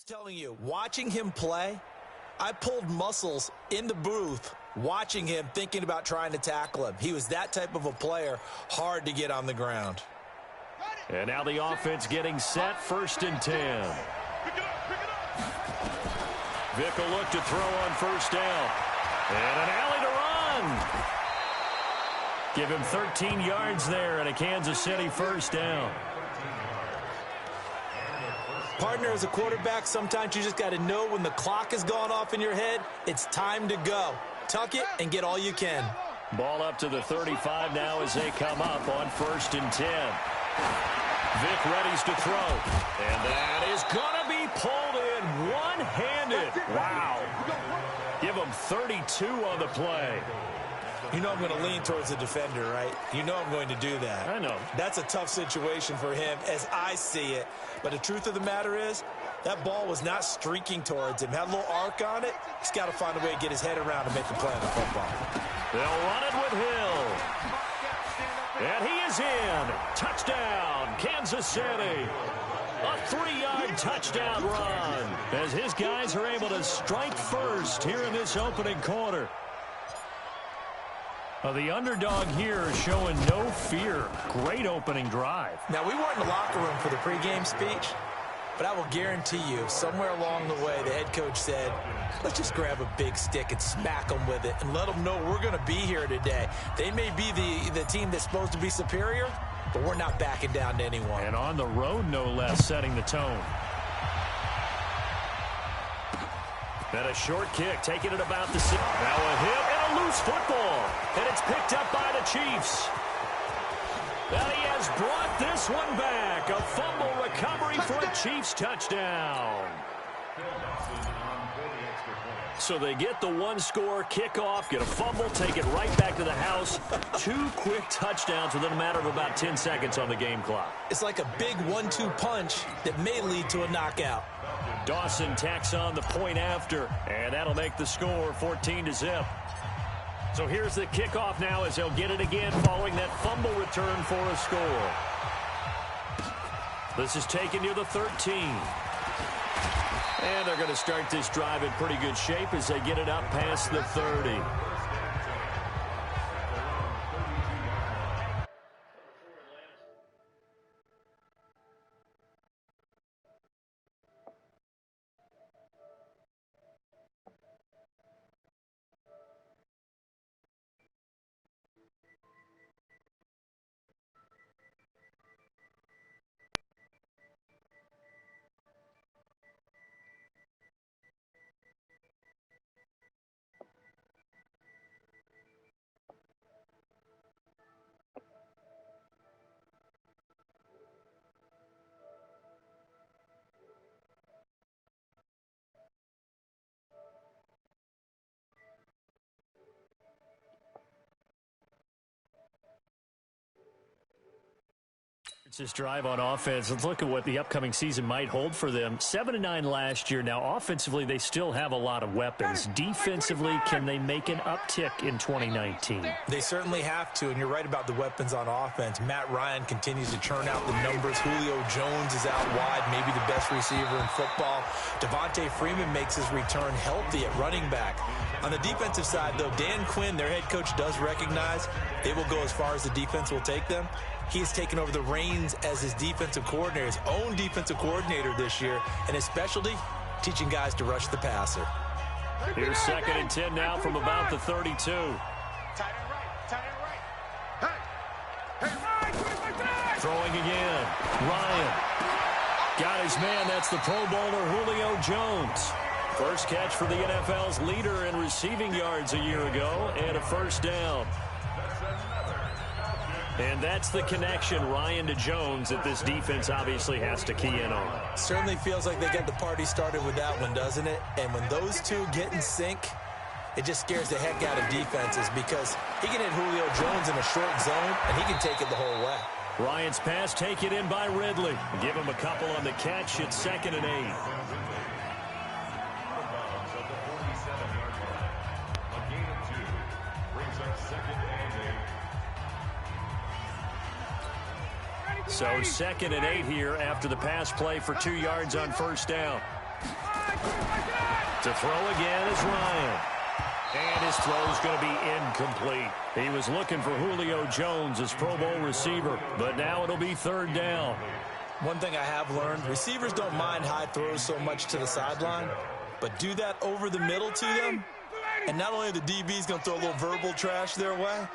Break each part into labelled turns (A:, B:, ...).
A: Telling you, watching him play, I pulled muscles in the booth watching him, thinking about trying to tackle him. He was that type of a player, hard to get on the ground.
B: And now the offense getting set, 1st and 10. Vick will look to throw on 1st down. And an alley to run. Give him 13 yards there and a Kansas City 1st down.
A: Partner, as a quarterback, sometimes you just got to know when the clock has gone off in your head, it's time to go. Tuck it and get all you can.
B: Ball up to the 35 now as they come up on 1st and 10. Vick readies to throw. And that is going to be pulled in one-handed. Wow. Give him 32 on the play.
A: You know I'm going to lean towards the defender, right? You know I'm going to do that.
B: I know.
A: That's a tough situation for him as I see it. But the truth of the matter is, that ball was not streaking towards him. Had a little arc on it. He's got to find a way to get his head around and make the play on the football.
B: They'll run it with Hill. And he is in. Touchdown, Kansas City. A 3-yard touchdown run as his guys are able to strike first here in this opening quarter. The underdog here showing no fear. Great opening drive.
A: Now, we weren't in the locker room for the pregame speech, but I will guarantee you, somewhere along the way, the head coach said, let's just grab a big stick and smack them with it and let them know we're going to be here today. They may be the team that's supposed to be superior, but we're not backing down to anyone.
B: And on the road, no less, setting the tone. And a short kick, taking it about the 6. Now a hit and a loose football. And it's picked up by the Chiefs. And he has brought this one back. A fumble recovery for a Chiefs touchdown. So they get the one-score kickoff, get a fumble, take it right back to the house. 2 quick touchdowns within a matter of about 10 seconds on the game clock.
A: It's like a big 1-2 punch that may lead to a knockout.
B: Dawson tacks on the point after, and that'll make the score 14-0. So here's the kickoff now as they'll get it again following that fumble return for a score. This is taken near the 13. And they're going to start this drive in pretty good shape as they get it up past the 30. This drive on offense. Let's look at what the upcoming season might hold for them. 7-9 last year. Now, offensively, they still have a lot of weapons. Defensively, can they make an uptick in 2019?
A: They certainly have to, and you're right about the weapons on offense. Matt Ryan continues to churn out the numbers. Julio Jones is out wide, maybe the best receiver in football. Devontae Freeman makes his return healthy at running back. On the defensive side, though, Dan Quinn, their head coach, does recognize they will go as far as the defense will take them. He has taken over the reins as his defensive coordinator, his own defensive coordinator this year, and his specialty, teaching guys to rush the passer.
B: Here's 2nd and 10 now from about the 32. Throwing again. Ryan. Got his man. That's the Pro Bowler Julio Jones. First catch for the NFL's leader in receiving yards a year ago, and a 1st down. And that's the connection, Ryan to Jones, that this defense obviously has to key in on.
A: Certainly feels like they got the party started with that one, doesn't it? And when those two get in sync, it just scares the heck out of defenses because he can hit Julio Jones in a short zone, and he can take it the whole way.
B: Ryan's pass taken in by Ridley. Give him a couple on the catch. It's 2nd and 8. So 2nd and 8 here after the pass play for 2 yards on 1st down. To throw again is Ryan. And his throw is going to be incomplete. He was looking for Julio Jones as Pro Bowl receiver, but now it'll be third down.
A: One thing I have learned, receivers don't mind high throws so much to the sideline, but do that over the middle to them, and not only are the DBs going to throw a little verbal trash their way,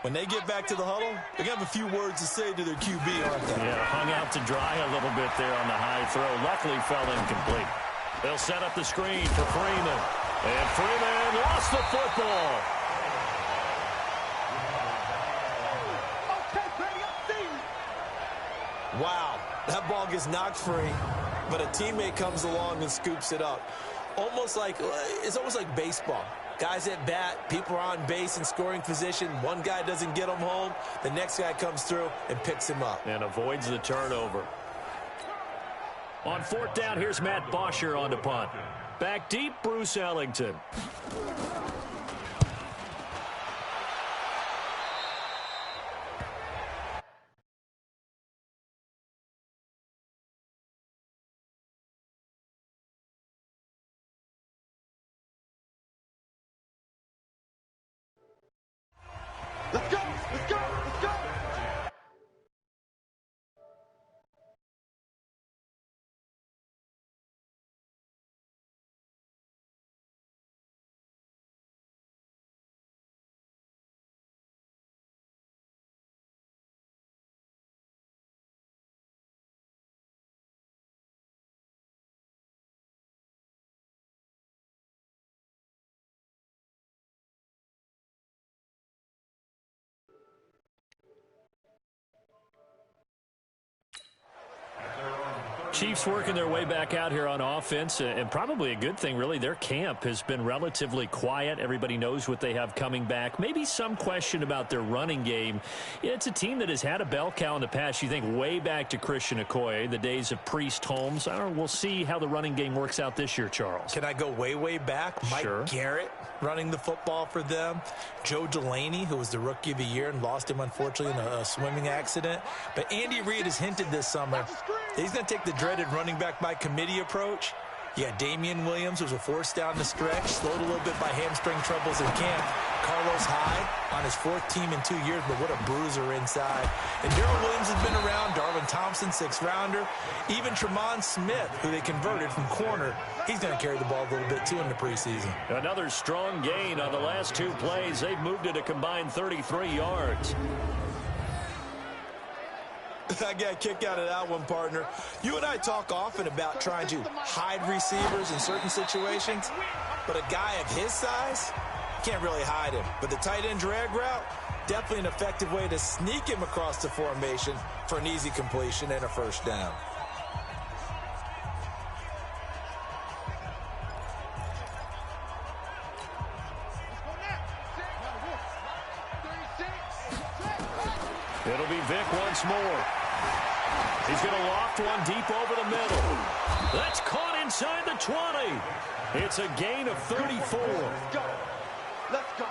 A: when they get back to the huddle, they're going to have a few words to say to their QB, aren't they?
B: Yeah, hung out to dry a little bit there on the high throw. Luckily fell incomplete. They'll set up the screen for Freeman. And Freeman lost the football.
A: Wow, that ball gets knocked free, but a teammate comes along and scoops it up. It's almost like baseball. Guys at bat, people are on base in scoring position. One guy doesn't get him home. The next guy comes through and picks him up.
B: And avoids the turnover. On fourth down, here's Matt Bosher on the punt. Back deep, Bruce Ellington.
C: Let's go! Let's go! Let's go!
B: Chiefs working their way back out here on offense, and probably a good thing, really. Their camp has been relatively quiet. Everybody knows what they have coming back. Maybe some question about their running game. It's a team that has had a bell cow in the past. You think way back to Christian Okoye, the days of Priest, Holmes. We'll see how the running game works out this year, Charles.
A: Can I go way, way back?
B: Sure.
A: Mike Garrett running the football for them. Joe Delaney, who was the Rookie of the Year and lost him, unfortunately, in a swimming accident. But Andy Reid has hinted this summer that he's going to take the dreaded running back by committee approach. You got Damian Williams, who was a force down the stretch, slowed a little bit by hamstring troubles in camp. Carlos Hyde on his fourth team in 2 years, but what a bruiser inside. And Darrell Williams has been around. Darwin Thompson, sixth-rounder. Even Tremont Smith, who they converted from corner, he's going to carry the ball a little bit, too, in the preseason.
B: Another strong gain on the last two plays. They've moved it a combined 33 yards.
A: I got a kick out of that one, partner. You and I talk often about trying to hide receivers in certain situations, but a guy of his size, can't really hide him. But the tight end drag route, definitely an effective way to sneak him across the formation for an easy completion and a first down.
B: It'll be Vic once more. He's going to loft one deep over the middle. That's caught inside the 20. It's a gain of 34.
C: Let's go. Let's go.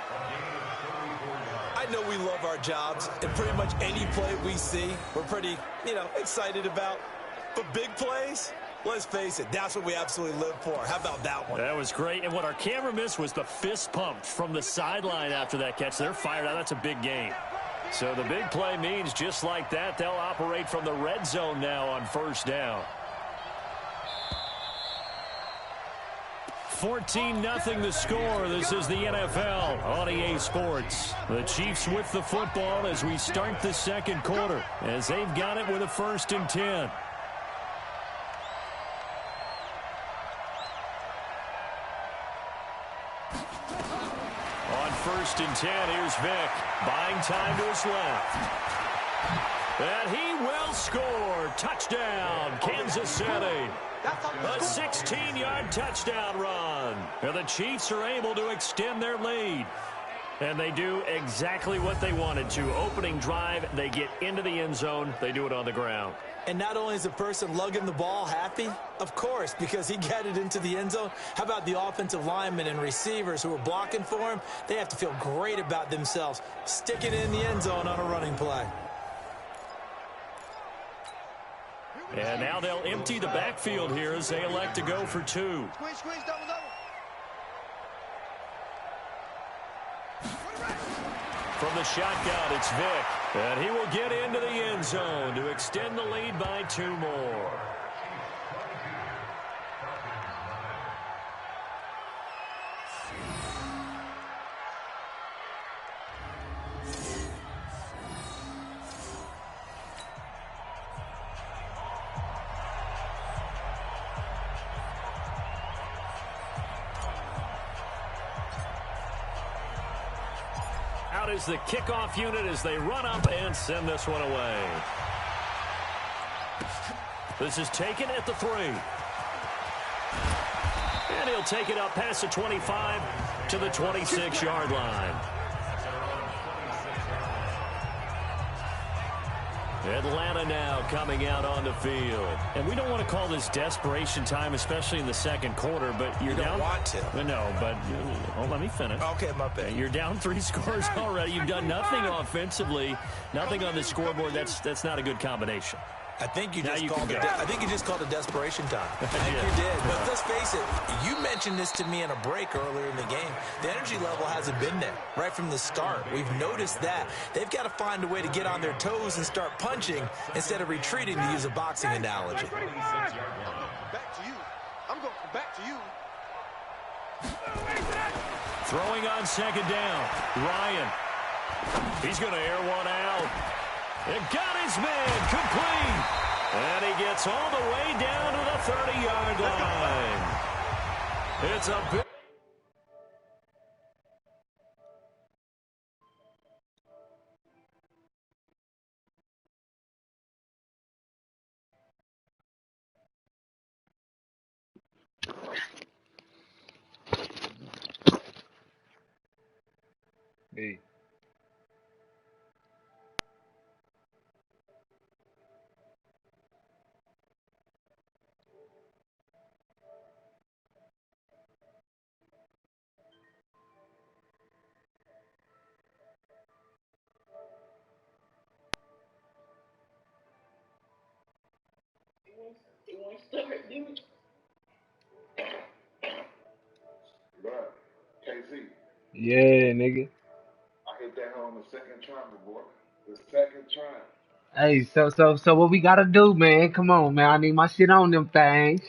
A: I know we love our jobs, and pretty much any play we see, we're pretty, excited about. But big plays, let's face it, that's what we absolutely live for. How about that one?
B: That was great. And what our camera missed was the fist pump from the sideline after that catch. They're fired out. That's a big gain. So the big play means just like that, they'll operate from the red zone now on first down. 14-0 the score. This is the NFL on EA Sports. The Chiefs with the football as we start the second quarter, as they've got it with a 1st and 10. On 1st and 10, here's Vic. Buying time to his left. And he will score. Touchdown, Kansas City. A 16-yard touchdown run. And the Chiefs are able to extend their lead. And they do exactly what they wanted to. Opening drive, they get into the end zone. They do it on the ground.
A: And not only is the person lugging the ball happy, of course, because he got it into the end zone. How about the offensive linemen and receivers who are blocking for him? They have to feel great about themselves, sticking it in the end zone on a running play.
B: And now they'll empty the backfield here as they elect to go for 2.
C: Squeeze, double.
B: From the shotgun, it's Vick. And he will get into the end zone to extend the lead by 2 more. Out is the kickoff unit as they run up and send this one away. This is taken at the 3. And he'll take it up past the 25 to the 26-yard line. Atlanta now coming out on the field. And we don't want to call this desperation time, especially in the second quarter, but you're down.
A: You don't want to.
B: No, but let me finish.
A: Okay, my bad.
B: You're down 3 scores already. You've done nothing offensively, nothing on the scoreboard. That's not a good combination.
A: I think you just called it desperation time. I think you did. But let's face it, you mentioned this to me in a break earlier in the game. The energy level hasn't been there right from the start. We've noticed that. They've got to find a way to get on their toes and start punching instead of retreating, to use a boxing analogy.
C: Back to you. I'm going back to you.
B: Throwing on second down. Ryan. He's going to air one out. And got his man complete. And he gets all the way down to the 30-yard line. It's a big...
D: Hey.
E: Bruh, KC,
D: Yeah, nigga.
E: I hit that home the second try, boy. The second try.
D: Hey, so what we gotta do, man? Come on, man. I need my shit on them things.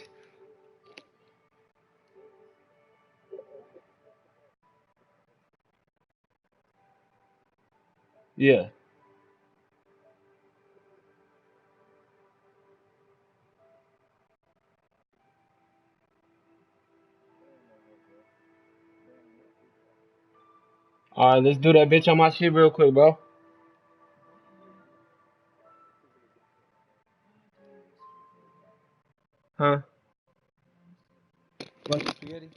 D: Yeah. All right, let's do that bitch on my shit real quick, bro. Huh? What's spaghetti?